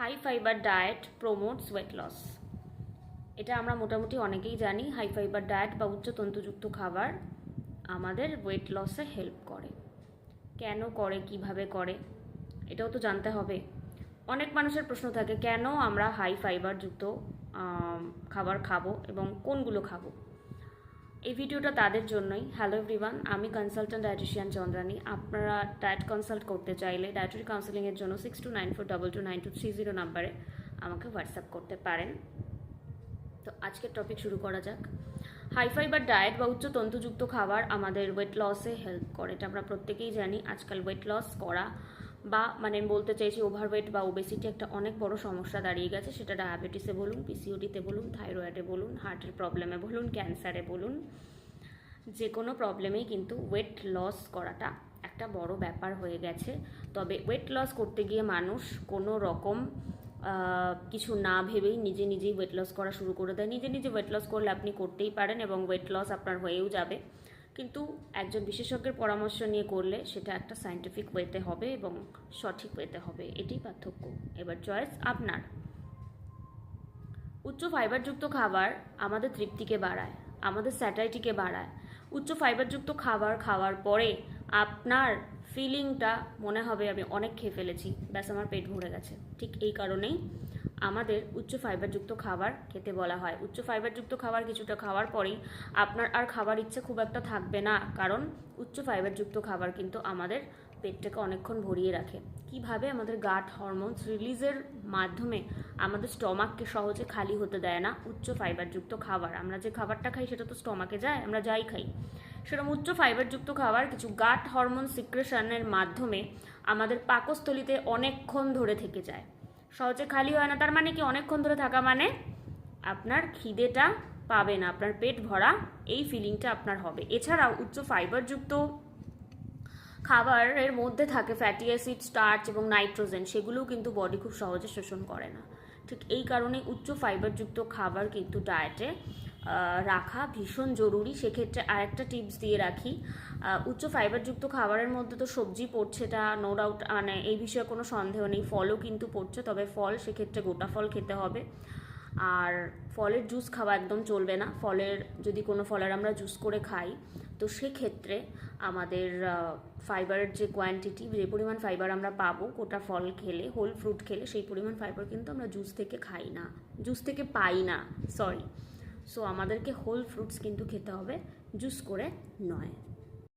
High fibre diet promotes weight loss. এটা আমরা মোটামুটি অনেকেই জানি। হাই ফাইবার ডায়েট বা উচ্চ তন্তুযুক্ত খাবার আমাদের ওয়েট লসে হেল্প করে। কেন করে, কিভাবে করে, এটাও তো জানতে হবে। অনেক মানুষের প্রশ্ন থাকে, কেন আমরা হাই ফাইবারযুক্ত খাবার খাবো এবং কোনগুলো খাবো। এই ভিডিওটা তাদের জন্যই। হ্যালো এভরিওয়ান, আমি কনসালটেন্ট ডায়েটিশিয়ান চন্দ্রানী। আপনারা ডায়েট কনসাল্ট করতে চাইলে ডায়েটারি কাউন্সেলিংয়ের জন্য 6294229230 নাম্বারে আমাকে হোয়াটসঅ্যাপ করতে পারেন। তো আজকের টপিক শুরু করা যাক। হাই ফাইবার ডায়েট বা উচ্চ তন্তুযুক্ত খাবার আমাদের ওয়েট লসে হেল্প করে, এটা আমরা প্রত্যেকেই জানি। আজকাল ওয়েট লস করা বা বলতে চাইছি ওভারওয়েট বা ওবেসিটি একটা অনেক বড় সমস্যা দাঁড়িয়ে গেছে। সেটা ডায়াবেটিসে বলুন, পিসিওডিতে বলুন, থাইরয়েডে বলুন, হার্টের প্রবলেমে বলুন, ক্যান্সারে বলুন, যে কোনো প্রবলেমেই কিন্তু ওয়েট লস করাটা একটা বড় ব্যাপার হয়ে গেছে। তবে ওয়েট লস করতে গিয়ে মানুষ কোনো রকম কিছু না ভেবেই নিজেই ওয়েট লস করা শুরু করে দেয়। নিজে ওয়েট লস করলে আপনি করতেই পারেন এবং ওয়েট লস আপনার হয়েও যাবে, কিন্তু একজন বিশেষজ্ঞের পরামর্শ নিয়ে করলে সেটা একটা সায়েন্টিফিক ওয়েতে হবে এবং সঠিক ওয়েতে হবে। এটাই পার্থক্য। এবার চয়েস আপনার। উচ্চ ফাইবারযুক্ত খাবার আমাদের তৃপ্তিকে বাড়ায়, আমাদের স্যাটাইটিকে বাড়ায়। উচ্চ ফাইবারযুক্ত খাবার খাওয়ার পরে আপনার ফিলিংটা মনে হবে আমি অনেক খেয়ে ফেলেছি, ব্যাস আমার পেট ভরে গেছে। ঠিক এই কারণেই আমাদের উচ্চ ফাইবারযুক্ত খাবার খেতে বলা হয়। উচ্চ ফাইবারযুক্ত খাবার কিছুটা খাওয়ার পরেই আপনার আর খাবার ইচ্ছে খুব একটা থাকবে না, কারণ উচ্চ ফাইবারযুক্ত খাবার কিন্তু আমাদের পেটটাকে অনেকক্ষণ ভরিয়ে রাখে। কিভাবে? আমাদের গাট হরমোনস রিলিজের মাধ্যমে আমাদের স্টমাককে সহজে খালি হতে দেয় না উচ্চ ফাইবারযুক্ত খাবার। আমরা যে খাবারটা খাই সেটা তো স্টমাকে যায়, আমরা যাই খাই। সেরকম উচ্চ ফাইবারযুক্ত খাবার কিছু গাট হরমোন সিক্রেশনের মাধ্যমে আমাদের পাকস্থলিতে অনেকক্ষণ ধরে থেকে যায়, সহজে খালি হয় না। তার মানে কি? অনেকক্ষণ ধরে থাকা মানে আপনার খিদেটা পাবে না, আপনার পেট ভরা এই ফিলিংটা আপনার হবে। এছাড়াও উচ্চ ফাইবারযুক্ত খাবারের মধ্যে থাকে ফ্যাটি অ্যাসিড, স্টার্চ এবং নাইট্রোজেন, সেগুলোও কিন্তু বডি খুব সহজে শোষণ করে না। ঠিক এই কারণে উচ্চ ফাইবারযুক্ত খাবার কিন্তু ডায়েটে রাখা ভীষণ জরুরি। সেক্ষেত্রে আরেকটা টিপস দিয়ে রাখি, উচ্চ ফাইবারযুক্ত খাবারের মধ্যে তো সবজি পড়ছে, এটা নো ডাউট, এই বিষয়ে কোনো সন্দেহ নেই। ফলও কিন্তু পড়ছে, তবে ফল সেক্ষেত্রে গোটা ফল খেতে হবে। আর ফলের জুস খাওয়া একদম চলবে না। যদি কোনো ফলের আমরা জুস করে খাই, তো সেক্ষেত্রে আমাদের ফাইবারের যে কোয়ান্টিটি, যে পরিমাণ ফাইবার আমরা পাবো গোটা ফল খেলে, হোল ফ্রুট খেলে, সেই পরিমাণ ফাইবার কিন্তু আমরা জুস থেকে পাই না। সো আমাদেরকে হোল ফ্রুটস কিন্তু খেতে হবে, জুস করে নয়।